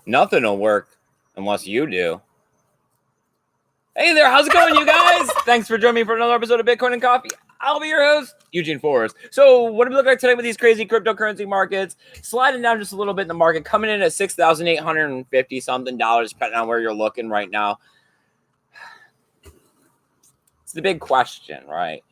Nothing will work unless you do. Hey there, how's it going, you guys? Thanks for joining me for another episode of Bitcoin and Coffee. I'll be your host, Eugene Forrest. So what do we look like today with these crazy cryptocurrency markets? Sliding down just a little bit in the market, coming in at $6,850 something, depending on where you're looking right now. It's the big question, right?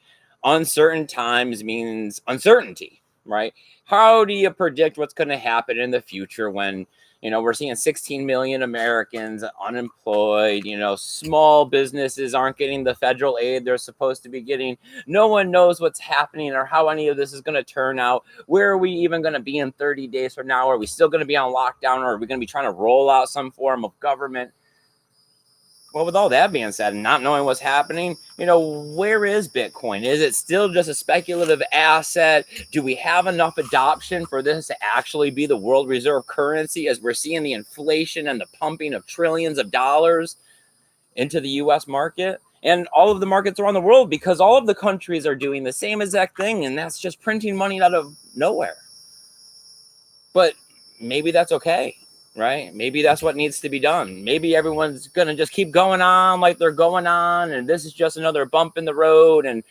Uncertain times means uncertainty, right? How do you predict what's going to happen in the future when, we're seeing 16 million Americans unemployed, small businesses aren't getting the federal aid they're supposed to be getting. No one knows what's happening or how any of this is going to turn out. Where are we even going to be in 30 days from now? Are we still going to be on lockdown, or are we going to be trying to roll out some form of government? Well, with all that being said and not knowing what's happening, where is Bitcoin? Is it still just a speculative asset? Do we have enough adoption for this to actually be the world reserve currency, as we're seeing the inflation and the pumping of trillions of dollars into the U.S. market and all of the markets around the world, because all of the countries are doing the same exact thing, and that's just printing money out of nowhere. But maybe that's okay. Right? Maybe that's what needs to be done. Maybe everyone's going to just keep going on like they're going on, and this is just another bump in the road, and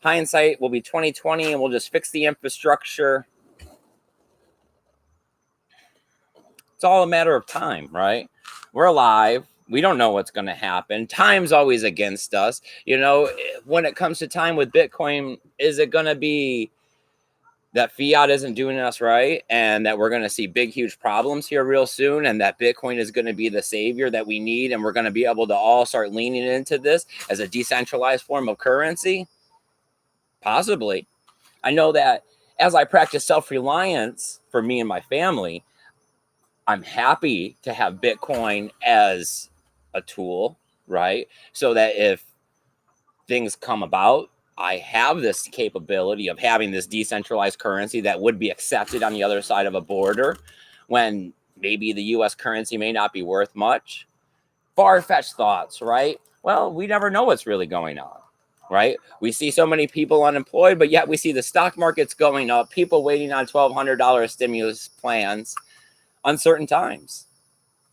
hindsight will be 2020, and we'll just fix the infrastructure. It's all a matter of time, right? We're alive. We don't know what's going to happen. Time's always against us. When it comes to time with Bitcoin, is it going to be that fiat isn't doing us right, and that we're going to see big, huge problems here real soon, and that Bitcoin is going to be the savior that we need, and we're going to be able to all start leaning into this as a decentralized form of currency? Possibly. I know that as I practice self-reliance for me and my family, I'm happy to have Bitcoin as a tool, right? So that if things come about, I have this capability of having this decentralized currency that would be accepted on the other side of a border, when maybe the U.S. currency may not be worth much. Far-fetched thoughts, right? Well, we never know what's really going on, right? We see so many people unemployed, but yet we see the stock markets going up, people waiting on $1,200 stimulus plans. Uncertain times.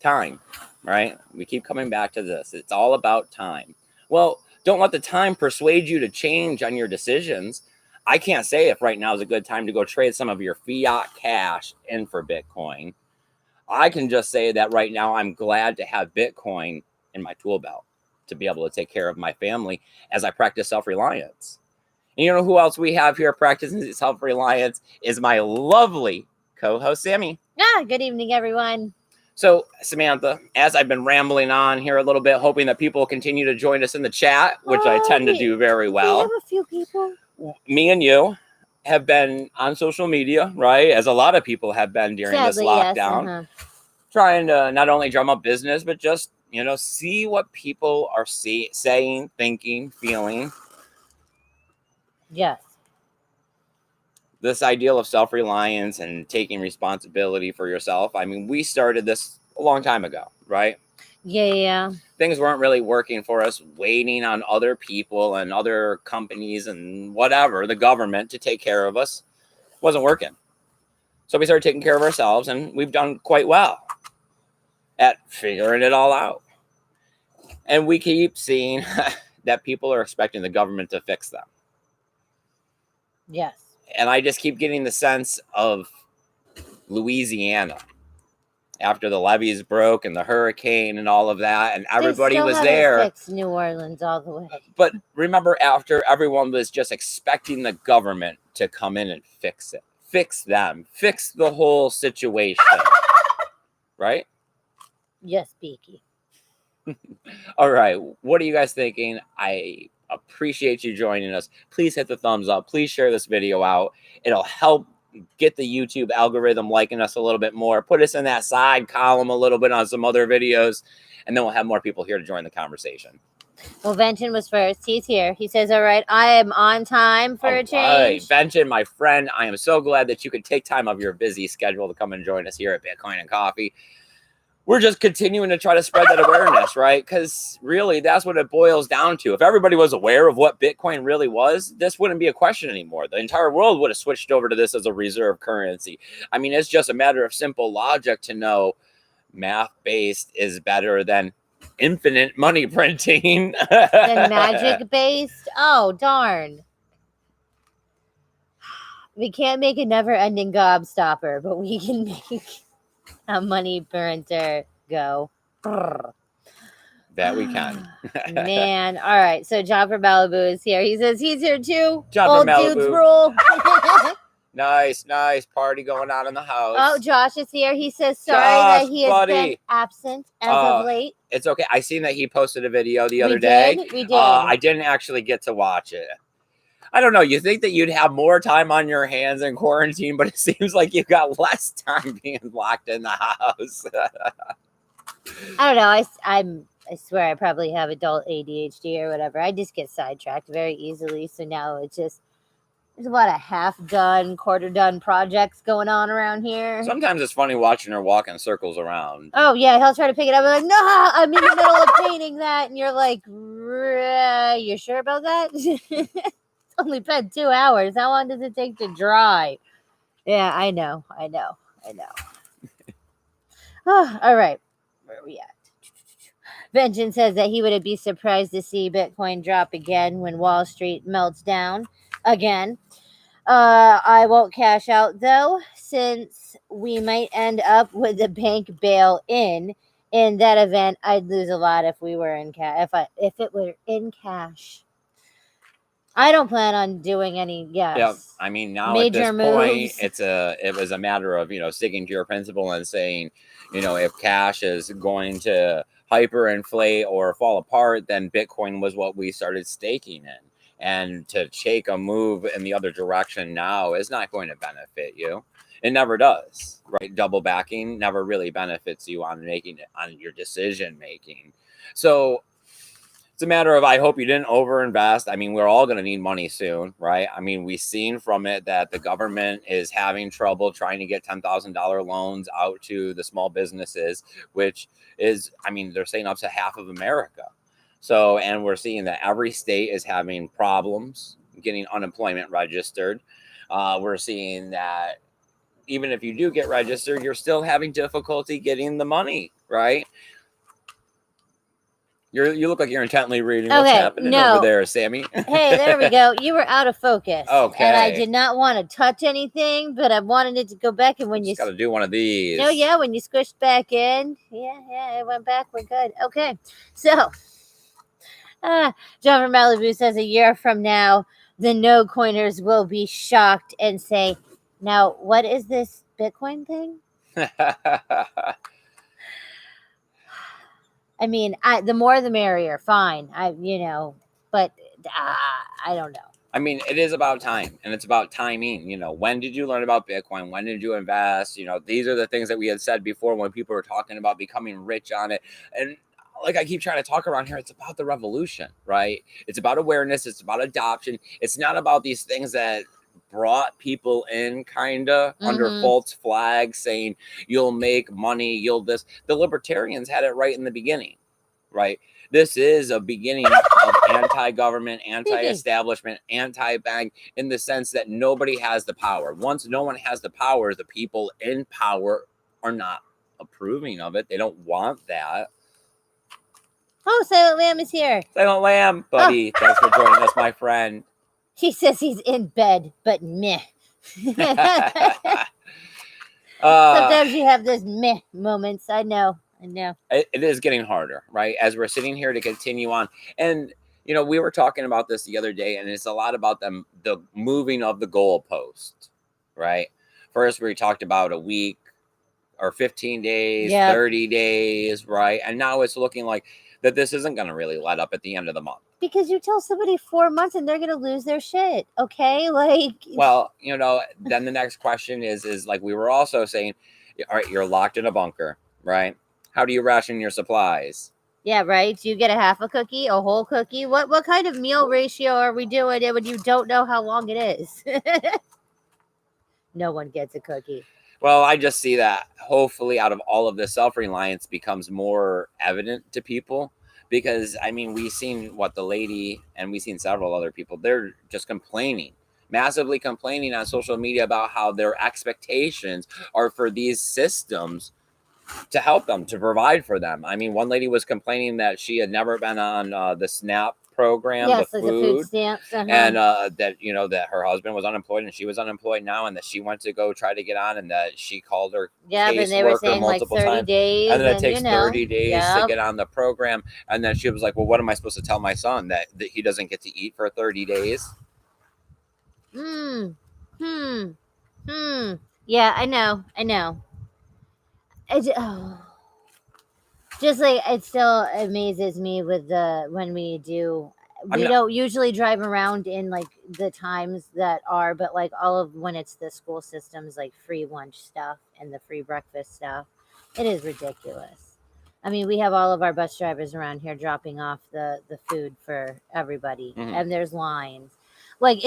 Time, right? We keep coming back to this. It's all about time. Well, don't let the time persuade you to change on your decisions. I can't say if right now is a good time to go trade some of your fiat cash in for Bitcoin. I can just say that right now I'm glad to have Bitcoin in my tool belt to be able to take care of my family as I practice self-reliance. And you know who else we have here practicing self-reliance is my lovely co-host, Sammy. Good evening, everyone. So, Samantha, as I've been rambling on here a little bit, hoping that people will continue to join us in the chat, which I tend to do very well. We have a few people. Me and you have been on social media, right? As a lot of people have been during this lockdown, trying to not only drum up business, but just, see what people are saying, thinking, feeling. Yes. This ideal of self-reliance and taking responsibility for yourself. I mean, we started this a long time ago, right? Yeah. Things weren't really working for us, waiting on other people and other companies and whatever, the government, to take care of us. Wasn't working. So we started taking care of ourselves, and we've done quite well at figuring it all out. And we keep seeing that people are expecting the government to fix them. Yes. And I just keep getting the sense of Louisiana after the levees broke and the hurricane and all of that, and everybody was there. Fix New Orleans all the way. But remember, after everyone was just expecting the government to come in and fix it, fix them, fix the whole situation, right? Yes, Beaky. All right. What are you guys thinking? I appreciate you joining us. Please hit the thumbs up. Please share this video out. It'll help get the YouTube algorithm liking us a little bit more. Put us in that side column a little bit on some other videos, and then we'll have more people here to join the conversation. Well, Venton was first. He's here. He says, all right, I am on time for a change. Venton, my friend, I am so glad that you could take time of your busy schedule to come and join us here at Bitcoin and Coffee. We're just continuing to try to spread that awareness, right? Because really, that's what it boils down to. If everybody was aware of what Bitcoin really was, this wouldn't be a question anymore. The entire world would have switched over to this as a reserve currency. I mean, it's just a matter of simple logic to know math-based is better than infinite money printing. Then magic-based? Oh, darn. We can't make a never-ending gobstopper, but we can make a money printer go. That we can. Man, all right. So John from Malibu is here. He says he's here too. John Old from dudes Malibu. rule. Nice party going on in the house. Oh, Josh is here. He says sorry Josh, that he has buddy. been absent as of late. It's okay. I seen that he posted a video the other day. We did. I didn't actually get to watch it. I don't know. You think that you'd have more time on your hands in quarantine, but it seems like you've got less time being locked in the house. I don't know. I swear I probably have adult ADHD or whatever. I just get sidetracked very easily. So now it's just, there's a lot of half done, quarter done projects going on around here. Sometimes it's funny watching her walk in circles around. Oh, yeah. He'll try to pick it up. I'm like, no, I'm in the middle of painting that. And you're like, you sure about that? It's only been 2 hours. How long does it take to dry? Yeah, I know. Oh, all right. Where are we at? Vengeance says that he would be surprised to see Bitcoin drop again when Wall Street melts down again. I won't cash out though, since we might end up with a bank bail in. In that event, I'd lose a lot if we were in cash. If it were in cash, I don't plan on doing any. Yes. Yeah, I mean now Major at this point, moves. it was a matter of sticking to your principle and saying, if cash is going to hyperinflate or fall apart, then Bitcoin was what we started staking in. And to take a move in the other direction now is not going to benefit you. It never does, right? Double backing never really benefits you on your decision making. So it's a matter of, I hope you didn't overinvest. I mean, we're all going to need money soon, right? I mean, we've seen from it that the government is having trouble trying to get $10,000 loans out to the small businesses, which is, I mean, they're saying up to half of America. So, and we're seeing that every state is having problems getting unemployment registered. We're seeing that even if you do get registered, you're still having difficulty getting the money, right? You look like you're intently reading. What's happening over there, Sammy? Hey, there we go. You were out of focus. Okay. And I did not want to touch anything, but I wanted it to go back. And when you got to do one of these. Oh, yeah. When you squished back in. Yeah, it went back. We're good. Okay. So, John from Malibu says a year from now, the no coiners will be shocked and say, now, what is this Bitcoin thing? I mean, the more the merrier. Fine. But I don't know. I mean, it is about time, and it's about timing. When did you learn about Bitcoin? When did you invest? These are the things that we had said before when people were talking about becoming rich on it. And like I keep trying to talk around here, it's about the revolution, right? It's about awareness. It's about adoption. It's not about these things that brought people in under false flags saying you'll make money, you'll this. The libertarians had it right in the beginning, right? This is a beginning of anti-government, anti-establishment, anti-bank, in the sense that nobody has the power. Once no one has the power, the people in power are not approving of it. They don't want that. Oh, Silent Lamb is here. Silent Lamb, buddy. Oh. Thanks for joining us, my friend. He says he's in bed, but meh. Sometimes you have those meh moments. I know. It is getting harder, right? As we're sitting here to continue on. And, we were talking about this the other day, and it's a lot about the moving of the goalpost, right? First, we talked about a week or 15 days, 30 days, right? And now it's looking like that this isn't going to really let up at the end of the month. Because you tell somebody 4 months and they're going to lose their shit, okay? Well, then the next question is like we were also saying, all right, you're locked in a bunker, right? How do you ration your supplies? Yeah, right. Do you get a half a cookie, a whole cookie? What kind of meal ratio are we doing when you don't know how long it is? No one gets a cookie. Well, I just see that hopefully out of all of this, self-reliance becomes more evident to people. Because, I mean, we've seen the lady, and we've seen several other people, they're just massively complaining on social media about how their expectations are for these systems to help them, to provide for them. I mean, one lady was complaining that she had never been on the SNAP program, Yes, the like the food food, stamps. and that that her husband was unemployed and she was unemployed now, and that she went to go try to get on, and that she called her Yeah, but they were caseworker saying like multiple 30 times, days, and then it and takes 30 days to yep. get on the program. And then she was like, well, what am I supposed to tell my son, that he doesn't get to eat for 30 days? Hmm. Yeah, I know. Just like it still amazes me with when we don't usually drive around in like the times that are, but like all of when it's the school systems, like free lunch stuff and the free breakfast stuff, it is ridiculous. I mean, we have all of our bus drivers around here dropping off the food for everybody, and there's lines. Like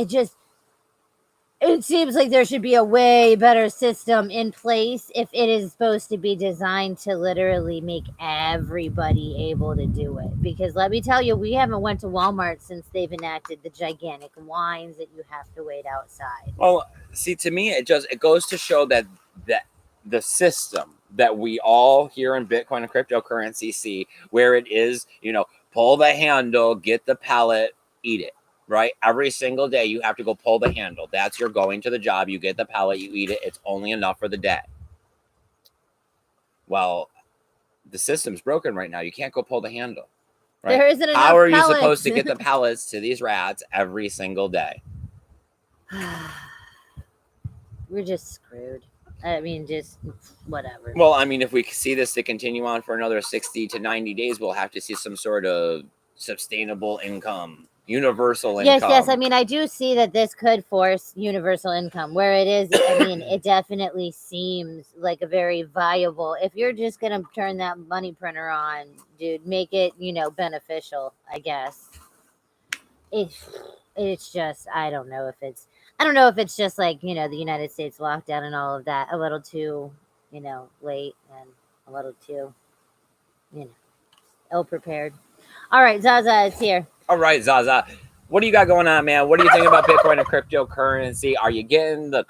it seems like there should be a way better system in place if it is supposed to be designed to literally make everybody able to do it. Because let me tell you, we haven't went to Walmart since they've enacted the gigantic lines that you have to wait outside. Well, see, to me, it goes to show that the system that we all here in Bitcoin and cryptocurrency see, where it is, pull the handle, get the pallet, eat it. Right? Every single day you have to go pull the handle. That's your going to the job. You get the pallet, you eat it. It's only enough for the day. Well, the system's broken right now. You can't go pull the handle. Right? There isn't enough How are pallets. you supposed to get the pallets to these rats every single day? We're just screwed. I mean, just whatever. Well, I mean, if we see this to continue on for another 60 to 90 days, we'll have to see some sort of sustainable income. Universal income. Yes. I mean, I do see that this could force universal income. Where it is, I mean, it definitely seems like a very viable. If you're just gonna turn that money printer on, dude, make it beneficial. I guess it's just I don't know if it's just like the United States lockdown and all of that a little too late and a little too ill prepared. All right, Zaza is here. All right, Zaza, what do you got going on, man? What do you think about Bitcoin and cryptocurrency? Are you getting the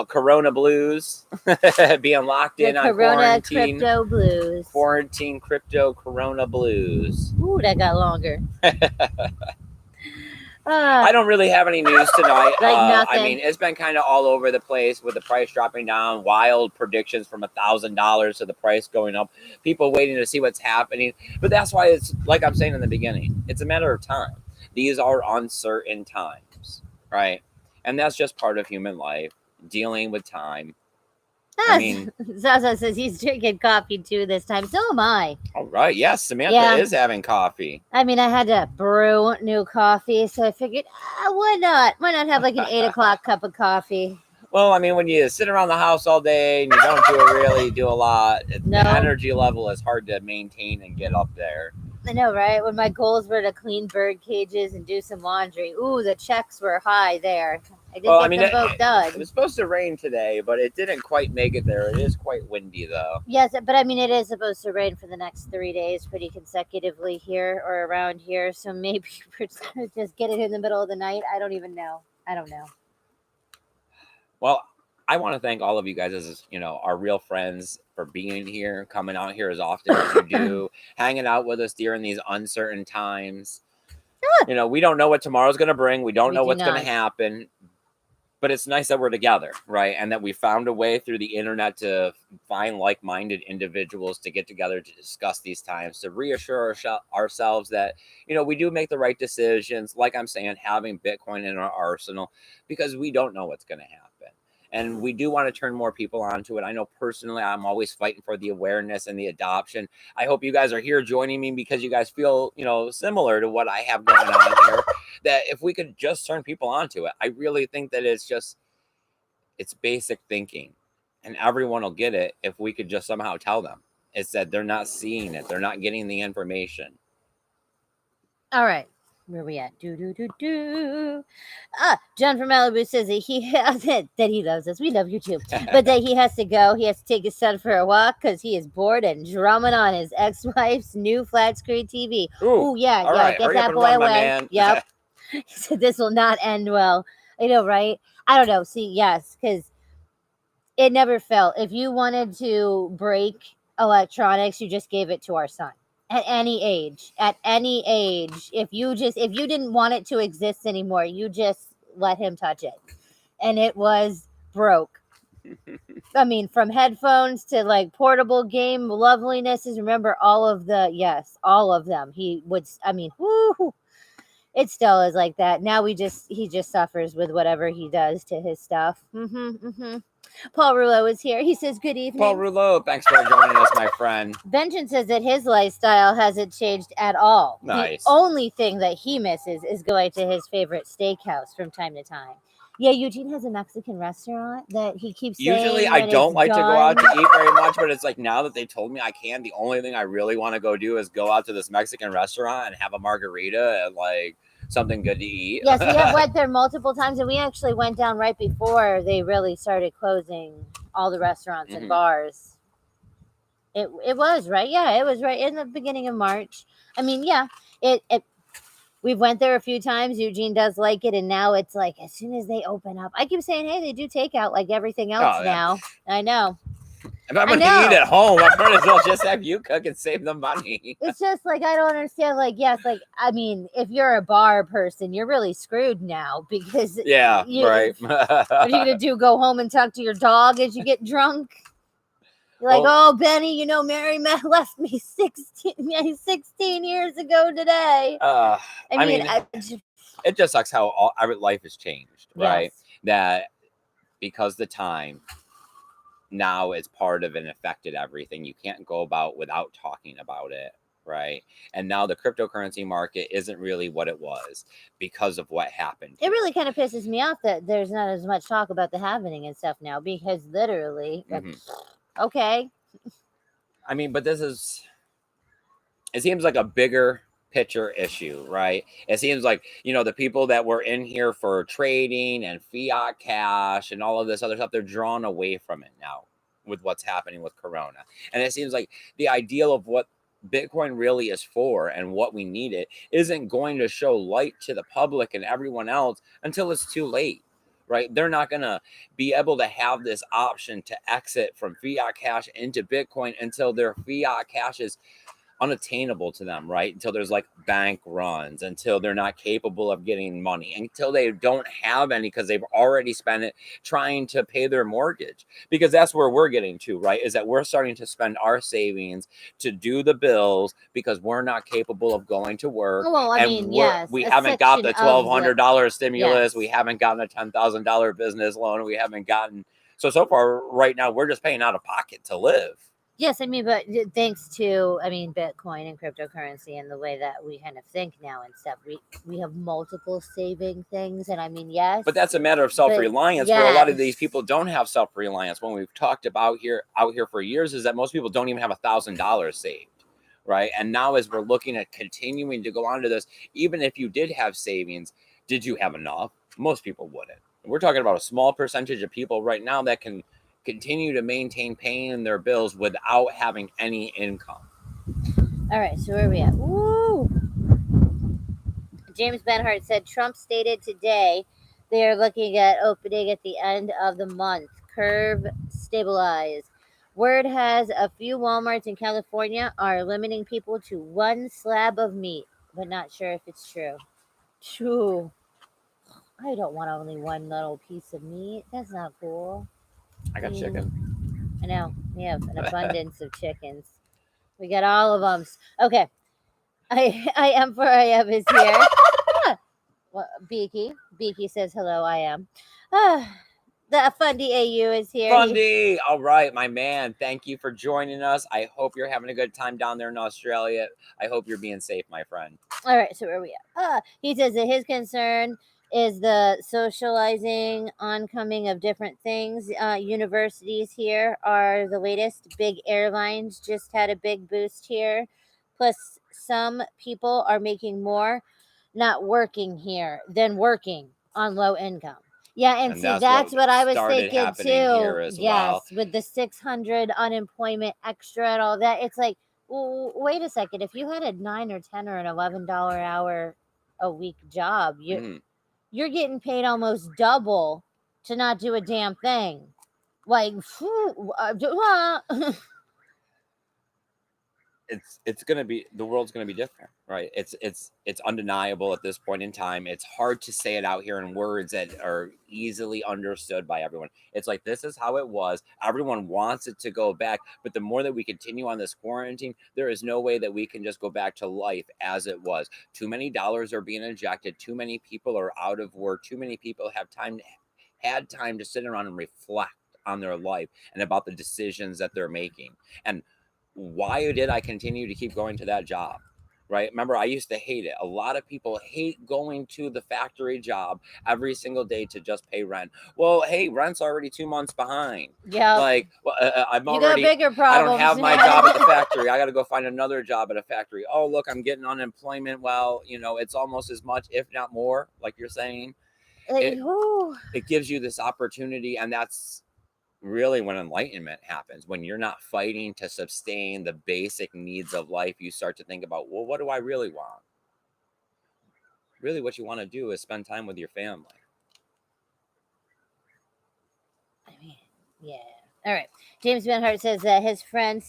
Corona blues? Being locked in on quarantine. Crypto blues. Quarantine crypto Corona blues. Ooh, that got longer. I don't really have any news tonight. Nothing. I mean, it's been kind of all over the place with the price dropping down, wild predictions from $1,000 to the price going up, people waiting to see what's happening. But that's why it's like I'm saying in the beginning, it's a matter of time. These are uncertain times, right? And that's just part of human life, dealing with time. I mean, Zaza says he's drinking coffee too this time. So am I. All right. Yes, Samantha is having coffee. I mean, I had to brew new coffee, so I figured, why not? Why not have like an 8 o'clock cup of coffee? Well, I mean, when you sit around the house all day and you don't do a lot, the energy level is hard to maintain and get up there. I know, right? When my goals were to clean bird cages and do some laundry, ooh, the checks were high there. I did get them both done. It was supposed to rain today, but it didn't quite make it there. It is quite windy, though. Yes, but I mean, it is supposed to rain for the next 3 days pretty consecutively here or around here. So maybe we're just get it in the middle of the night. I don't even know. I don't know. Well, I want to thank all of you guys as, our real friends for being here, coming out here as often as you do, hanging out with us during these uncertain times. We don't know what tomorrow's going to bring. We don't know what's going to happen. But it's nice that we're together, right? And that we found a way through the internet to find like-minded individuals to get together to discuss these times, to reassure ourselves that, we do make the right decisions. Like I'm saying, having Bitcoin in our arsenal, because we don't know what's going to happen. And we do want to turn more people onto it. I know personally, I'm always fighting for the awareness and the adoption. I hope you guys are here joining me because you guys feel, similar to what I have going on here. That if we could just turn people onto it, I really think that it's basic thinking. And everyone will get it if we could just somehow tell them. It's that they're not seeing it. They're not getting the information. All right. Where are we at? John from Malibu says that he loves us. We love you too. But that he has to go. He has to take his son for a walk because he is bored and drumming on his ex-wife's new flat screen TV. Ooh, yeah. Right. Get that boy away. Yep. He said this will not end well. I know, right? I don't know. See, yes, because It never failed. If you wanted to break electronics, you just gave it to our son. At any age, if you didn't want it to exist anymore, you just let him touch it, and it was broke. I mean, from headphones to like portable game lovelinesses. Remember all of all of them. He would. I mean, whoo, it still is like that. Now he just suffers with whatever he does to his stuff. Paul Rouleau is here. He says, good Paul evening. Rouleau, thanks for joining us, my friend. Vengeance says that his lifestyle hasn't changed at all. Nice. The only thing that he misses is going to his favorite steakhouse from time to time. Yeah, Eugene has a Mexican restaurant that he keeps saying Usually I when don't it's like to go out done. to eat very much, but it's like now that they told me I can, the only thing I really want to go do is go out to this Mexican restaurant and have a margarita and like something good to eat. Yes, we have went there multiple times, and we actually went down right before they really started closing all the restaurants and bars. It was right, yeah, it was right in the beginning of March. I mean, yeah, it we went there a few times. Eugene does like it, and now it's like as soon as they open up, I keep saying, hey, they do takeout like everything else now. I know. If I'm gonna eat at home, I might as well just have you cook and save the money. It's just like I don't understand. Like, yes, like I mean, if you're a bar person, you're really screwed now because right. What are you gonna do? Go home and talk to your dog as you get drunk? You're like, oh, Benny, you know, Mary left me 16 years ago today. I mean, it just sucks how our life has changed, right? Yes. That because the time now is part of and affected everything. You can't go about without talking about it, right? And now the cryptocurrency market isn't really what it was because of what happened. It really kind of pisses me off that there's not as much talk about the happening and stuff now because literally, okay. I mean, but it seems like a bigger picture issue, right? It seems like, you know, the people that were in here for trading and fiat cash and all of this other stuff, they're drawn away from it now with what's happening with Corona. And it seems like the ideal of what Bitcoin really is for and what we need it isn't going to show light to the public and everyone else until it's too late. Right? They're not going to be able to have this option to exit from fiat cash into Bitcoin until their fiat cash is unattainable to them, right? Until there's like bank runs, until they're not capable of getting money, until they don't have any because they've already spent it trying to pay their mortgage. Because that's where we're getting to, right? Is that we're starting to spend our savings to do the bills because we're not capable of going to work. Well, I mean, yes, we haven't got the $1,200 stimulus. Yes. We haven't gotten a $10,000 business loan. We haven't gotten. So far, right now, we're just paying out of pocket to live. Yes, I mean, but thanks to, I mean, Bitcoin and cryptocurrency and the way that we kind of think now and stuff, we have multiple saving things. And I mean, yes. But that's a matter of self-reliance where a lot of these people don't have self-reliance. When we've talked about out here for years is that most people don't even have $1,000 saved, right? And now as we're looking at continuing to go on to this, even if you did have savings, did you have enough? Most people wouldn't. We're talking about a small percentage of people right now that can continue to maintain paying their bills without having any income. All right, so where are we at? Woo! James Benhart said Trump stated today they are looking at opening at the end of the month. Curve stabilized. Word has a few Walmarts in California are limiting people to one slab of meat, but not sure if it's true. True. I don't want only one little piece of meat. That's not cool. I got chicken. I know. We have an abundance of chickens. We got all of them. Okay. I am for I am is here. Well, Beaky says hello. I am. The Fundy AU is here. Fundy, all right, my man. Thank you for joining us. I hope you're having a good time down there in Australia. I hope you're being safe, my friend. All right, so where are we at? He says that his concern is the socializing oncoming of different things. Universities here are the latest. Big airlines just had a big boost here. Plus, some people are making more not working here than working on low income. Yeah, and see, that's what I was thinking too. Yes, with the 600 unemployment extra and all that, it's like, well, wait a second. If you had a $9 or $10 or an $11 hour a week job, you're getting paid almost double to not do a damn thing. Like, it's gonna be, the world's gonna be different, right? It's undeniable at this point in time. It's hard to say it out here in words that are easily understood by everyone. It's like, this is how it was. Everyone wants it to go back, but the more that we continue on this quarantine, there is no way that we can just go back to life as it was. Too many dollars are being injected. Too many people are out of work. Too many people have had time to sit around and reflect on their life and about the decisions that they're making. And why did I continue to keep going to that job? Right? Remember, I used to hate it. A lot of people hate going to the factory job every single day to just pay rent. Well, hey, rent's already 2 months behind. yep. Like, well, You got bigger I don't problems. have my job at the factory. I got to go find another job at a factory. Oh, look, I'm getting unemployment. Well, it's almost as much, if not more, like you're saying. Like, It, whew. it gives you this opportunity, and that's really when enlightenment happens. When you're not fighting to sustain the basic needs of life, you start to think about, well, what do I really want? Really, what you want to do is spend time with your family. I mean, yeah. All right. James Van Hart says that his friend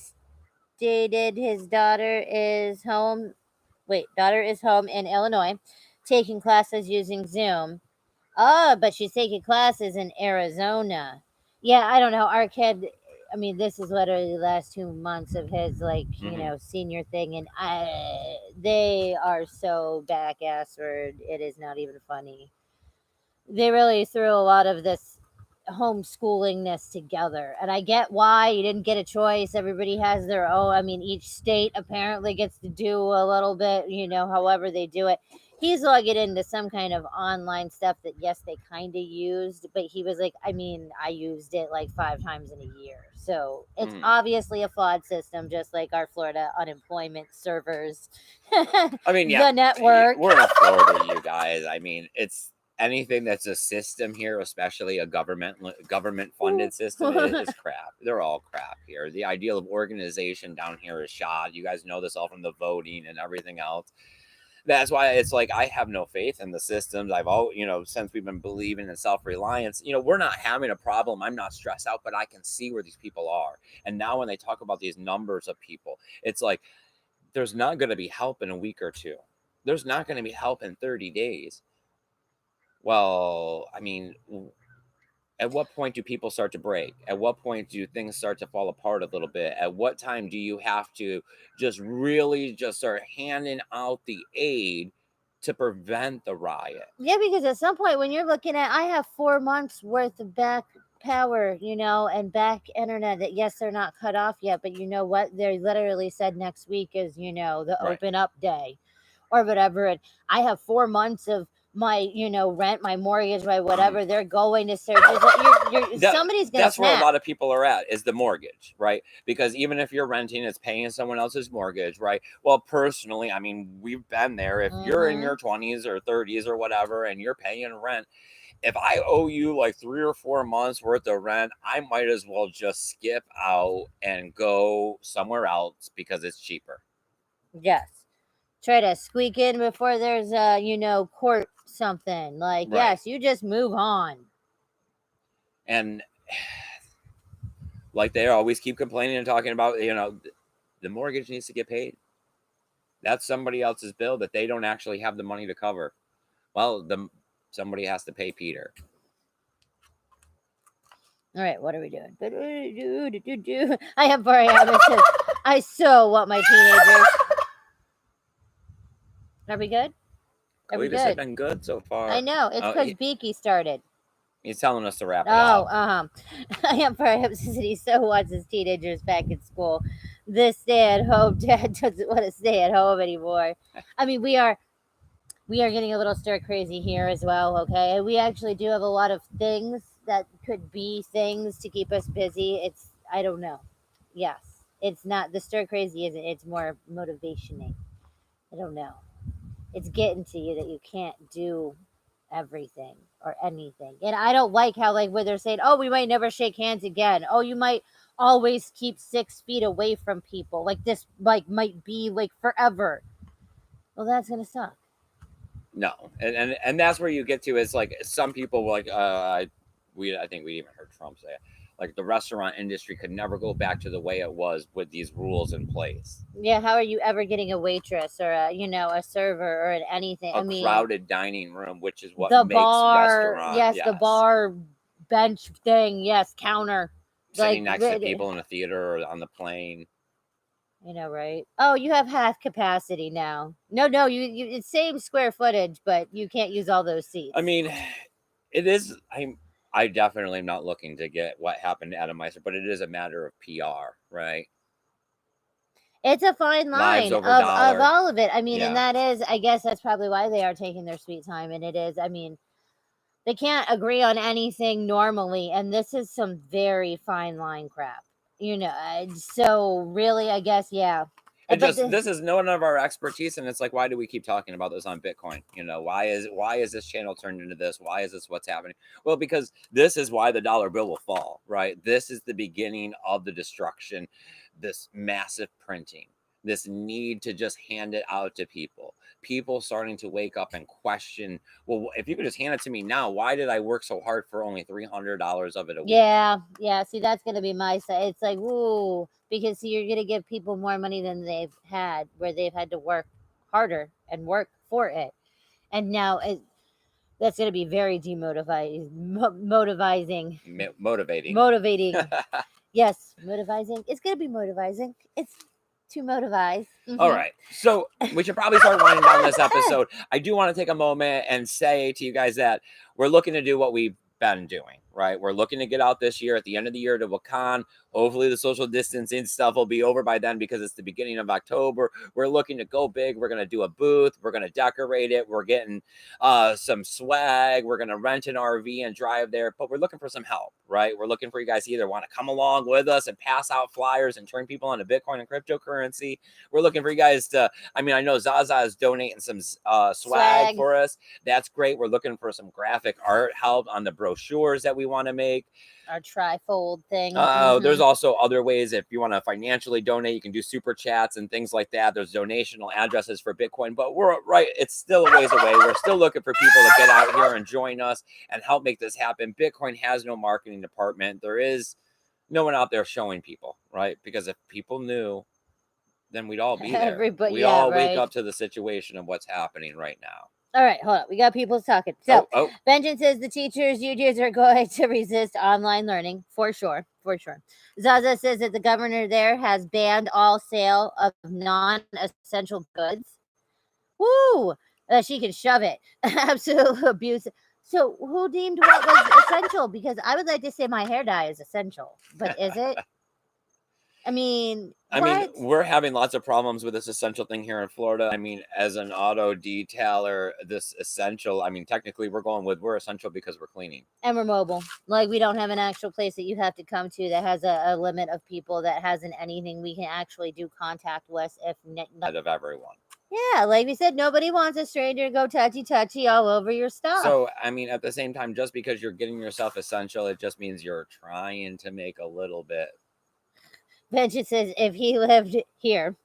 stated his daughter is home. Wait, daughter is home in Illinois, taking classes using Zoom. Oh, but she's taking classes in Arizona. Yeah, I don't know. Our kid, I mean, this is literally the last 2 months of his, like, senior thing, and they are so back assward. It is not even funny. They really threw a lot of this homeschoolingness together, and I get why you didn't get a choice. Everybody has their own. I mean, each state apparently gets to do a little bit, however they do it. He's logging into some kind of online stuff that, yes, they kind of used, but he was like, I mean, I used it like 5 times in a year, so it's obviously a flawed system, just like our Florida unemployment servers. I mean, yeah, the network. we're in Florida, you guys. I mean, it's anything that's a system here, especially a government funded system, is crap. They're all crap here. The ideal of organization down here is shot. You guys know this all from the voting and everything else. That's why it's like, I have no faith in the systems. I've all, since we've been believing in self-reliance, we're not having a problem. I'm not stressed out, but I can see where these people are. And now when they talk about these numbers of people, it's like, there's not going to be help in a week or two. There's not going to be help in 30 days. Well, I mean, at what point do people start to break? At what point do things start to fall apart a little bit? At what time do you have to just really just start handing out the aid to prevent the riot? Yeah, because at some point when you're looking at, I have 4 months worth of back power, and back internet that, yes, they're not cut off yet, but you know what? They literally said next week is, the Right. open up day or whatever. And I have 4 months of my, rent, my mortgage, my whatever. They're going to search. Somebody's going to That's snap. where a lot of people are at, is the mortgage, right? Because even if you're renting, it's paying someone else's mortgage, right? Well, personally, I mean, we've been there. If you're in your 20s or 30s or whatever and you're paying rent, if I owe you like 3 or 4 months worth of rent, I might as well just skip out and go somewhere else because it's cheaper. Yes. Try to squeak in before there's a, court something. Like, Right. yes, you just move on. And like they always keep complaining and talking about, the mortgage needs to get paid. That's somebody else's bill that they don't actually have the money to cover. Well, somebody has to pay Peter. All right, what are we doing? I have Barry Abbott. I so want my teenagers. Are we good? Are we Cletus good? been good so far. I know. It's because Beaky started. He's telling us to wrap it up. I am Barry Abbott. He so wants his teenagers back in school. This stay-at-home dad doesn't want to stay at home anymore. I mean, we are getting a little stir crazy here as well, okay? We actually do have a lot of things that could be things to keep us busy. I don't know. Yes. It's not, the stir crazy isn't, it's more motivationing. I don't know. It's getting to you that you can't do everything or anything. And I don't like how, like, where they're saying, oh, we might never shake hands again. Oh, you might always keep 6 feet away from people. Like, this, like, might be, like, forever. Well, that's going to suck. No, and that's where you get to. It's like some people were like, I think we even heard Trump say it. Like the restaurant industry could never go back to the way it was with these rules in place. Yeah, how are you ever getting a waitress or a server or anything? A I mean, crowded dining room, which is what the makes bar, restaurant, yes, the yes. bar bench thing, yes, counter. Like, Sitting next to people in a theater or on the plane. right? Oh, you have half capacity now. No, you it's same square footage, but you can't use all those seats. I mean, it is. I definitely am not looking to get what happened to Adam Meister, but it is a matter of PR, right? It's a fine Lives line over of dollar. all of it. I mean, and Yeah. that is, I guess that's probably why they are taking their sweet time. And it is, I mean, they can't agree on anything normally, and this is some very fine line crap. So really, I guess, yeah. This is none of our expertise, and it's like, why do we keep talking about this on Bitcoin? Why is this channel turned into this? Why is this what's happening? Well, because this is why the dollar bill will fall, right? This is the beginning of the destruction, this massive printing, this need to just hand it out to people starting to wake up and question, well, if you could just hand it to me now, why did I work so hard for only $300 of it a week? Yeah. See, that's gonna be my side. It's like, ooh, because see, you're gonna give people more money than they've had, where they've had to work harder and work for it, and now that's gonna be very demotivating, motivating. Yes, motivating. It's gonna be motivating. It's to motivize. All right. So we should probably start winding down this episode. I do want to take a moment and say to you guys that we're looking to do what we've been doing, right? We're looking to get out this year at the end of the year to Wakaan. Hopefully the social distancing stuff will be over by then because it's the beginning of October. We're looking to go big. We're going to do a booth. We're going to decorate it. We're getting some swag. We're going to rent an RV and drive there, but we're looking for some help, right? We're looking for you guys to either want to come along with us and pass out flyers and turn people into Bitcoin and cryptocurrency. We're looking for you guys to, I mean, I know Zaza is donating some swag for us. That's great. We're looking for some graphic art help on the brochures that we want to make. Our trifold thing. There's also other ways. If you want to financially donate, you can do super chats and things like that. There's donational addresses for Bitcoin, but it's still a ways away. We're still looking for people to get out here and join us and help make this happen. Bitcoin has no marketing department. There is no one out there showing people, right? Because if people knew, then we'd all be there. We all wake up to the situation of what's happening right now. All right, hold on. We got people talking. So, Vengeance says the teachers, unions are going to resist online learning for sure. Zaza says that the governor there has banned all sale of non-essential goods. Woo! She can shove it. Absolute abuse. So, who deemed what was essential? Because I would like to say my hair dye is essential, but is it? I mean, we're having lots of problems with this essential thing here in Florida. I mean, as an auto detailer, this essential, I mean, technically we're essential because we're cleaning. And we're mobile. Like, we don't have an actual place that you have to come to that has a limit of people, that hasn't anything we can actually do contact with of everyone. Yeah, like we said, nobody wants a stranger to go touchy all over your stuff. So, I mean, at the same time, just because you're getting yourself essential, it just means you're trying to make a little bit. Vengeance says if he lived here,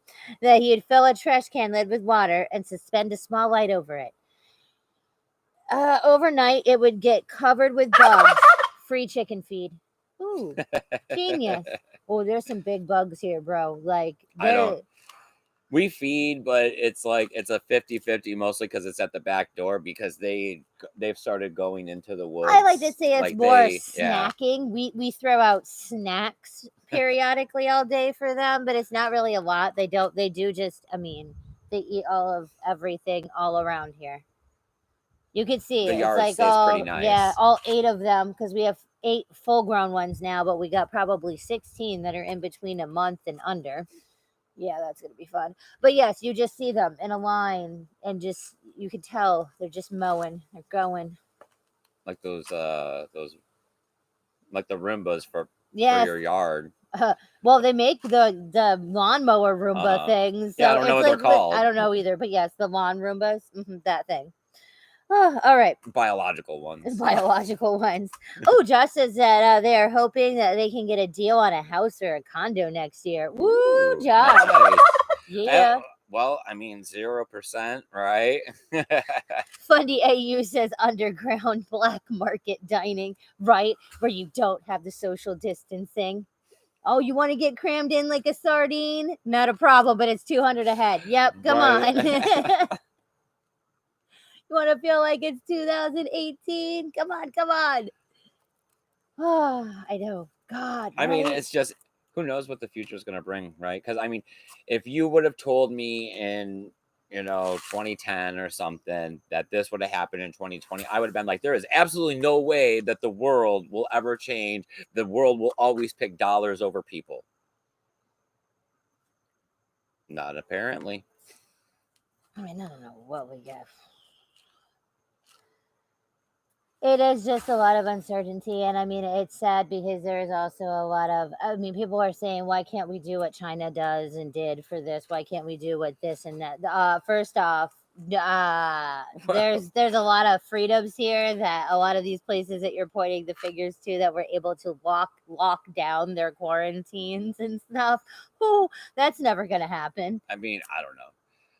that he'd fill a trash can lid with water and suspend a small light over it. Overnight, it would get covered with bugs. Free chicken feed. Ooh, genius. Oh, there's some big bugs here, bro. Like, we feed, but it's like it's a 50-50 mostly because it's at the back door, because they've started going into the woods. I like to say it's more snacking. Yeah. We throw out snacks periodically all day for them, but it's not really a lot. They do just, I mean, they eat all of everything all around here. You can see the it's yard like pretty nice. Yeah, all 8 of them, because we have 8 full-grown ones now, but we got probably 16 that are in between a month and under. Yeah, that's going to be fun. But yes, you just see them in a line, and just, you can tell they're just mowing. They're going. Like those like the Roombas for your yard. Well, they make the lawnmower Roomba things. So yeah, I don't know what they're called. I don't know either, but yes, the lawn Roombas, that thing. Oh, all right. Biological ones. Oh, Josh says that they are hoping that they can get a deal on a house or a condo next year. Woo, Josh. Nice. Yeah. Well, I mean, 0%, right? Fundy AU says underground black market dining, right? Where you don't have the social distancing. Oh, you want to get crammed in like a sardine? Not a problem, but it's 200 a head. Yep, come Right. on. You want to feel like it's 2018? Come on, come on. Oh, I know. God, I mean, right? it's just who knows what the future is going to bring, right? Because I mean, if you would have told me in 2010 or something that this would have happened in 2020, I would have been like, there is absolutely no way that the world will ever change. The world will always pick dollars over people. Not apparently. I mean, I don't know what we got. It is just a lot of uncertainty, and I mean, it's sad because there's also a lot of. I mean, people are saying, "Why can't we do what China does and did for this? Why can't we do what this and that?" First off, there's a lot of freedoms here that a lot of these places that you're pointing the fingers to that were able to lock down their quarantines and stuff. Oh, that's never gonna happen. I mean, I don't know.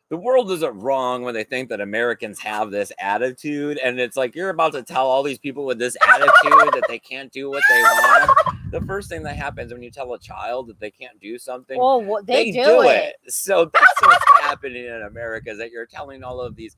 The world isn't wrong when they think that Americans have this attitude. And it's like, you're about to tell all these people with this attitude that they can't do what they want. The first thing that happens when you tell a child that they can't do something, Oh, they do it. So that's what's happening in America, is that you're telling all of these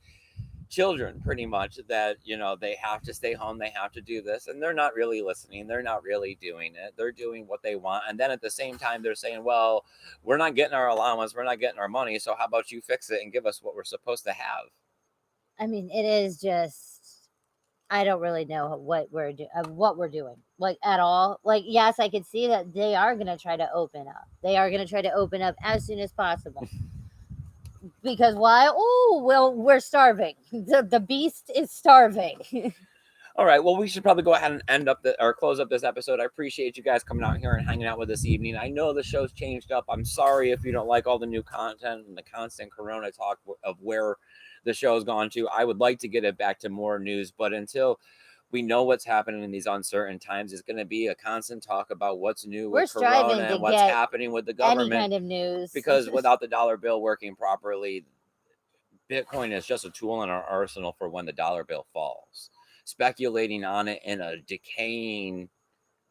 children pretty much that they have to stay home, they have to do this, and they're not really listening, they're not really doing it, they're doing what they want. And then at the same time they're saying, well, we're not getting our allowance, we're not getting our money, so how about you fix it and give us what we're supposed to have. I mean, it is just I don't really know what we're doing like at all. Like, yes, I could see that they are gonna try to open up. They are gonna try to open up as soon as possible. Because why? Oh, well, we're starving. The beast is starving. All right, well, we should probably go ahead and close up this episode. I appreciate you guys coming out here and hanging out with us this evening. I know the show's changed up. I'm sorry if you don't like all the new content and the constant corona talk of where the show's gone to. I would like to get it back to more news, but until we know what's happening in these uncertain times, it's going to be a constant talk about what's new with corona and what's happening with the government. Any kind of news. Because without the dollar bill working properly, Bitcoin is just a tool in our arsenal for when the dollar bill falls. Speculating on it in a decaying,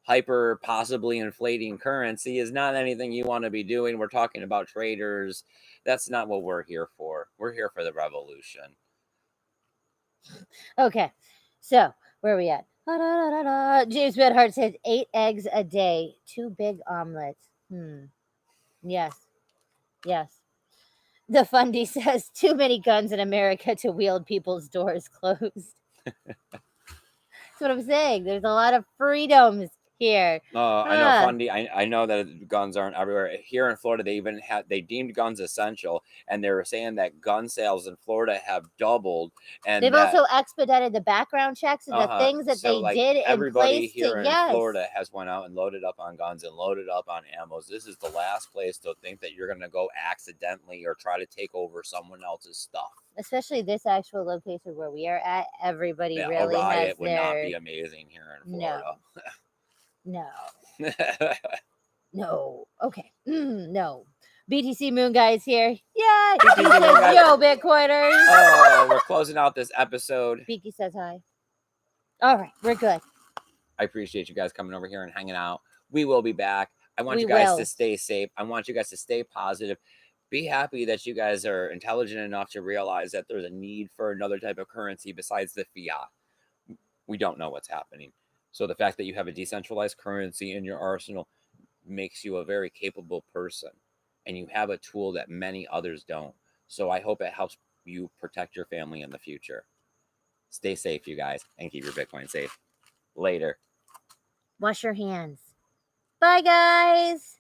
hyper possibly inflating currency is not anything you want to be doing. We're talking about traders. That's not what we're here for. We're here for the revolution. Okay, so where are we at? James Bedhart says 8 eggs a day, 2 big omelets. Yes. The Fundy says too many guns in America to wield, people's doors closed. That's what I'm saying. There's a lot of freedoms here. I know, Fundy. I know that guns aren't everywhere. Here in Florida, they deemed guns essential, and they were saying that gun sales in Florida have doubled. And they've also expedited the background checks and the things that they did. Everybody here in Florida has went out and loaded up on guns and loaded up on ammos. This is the last place to think that you're going to go accidentally or try to take over someone else's stuff. Especially this actual location where we are at, everybody really a riot has would not be amazing here in Florida. No. No. Okay. No. BTC Moon Guy's here. Yeah. He says, yo, Bitcoiners. Oh, we're closing out this episode. Beaky says hi. All right. We're good. I appreciate you guys coming over here and hanging out. We will be back. I want you guys to stay safe. I want you guys to stay positive. Be happy that you guys are intelligent enough to realize that there's a need for another type of currency besides the fiat. We don't know what's happening. So the fact that you have a decentralized currency in your arsenal makes you a very capable person, and you have a tool that many others don't. So I hope it helps you protect your family in the future. Stay safe, you guys, and keep your Bitcoin safe. Later. Wash your hands. Bye, guys.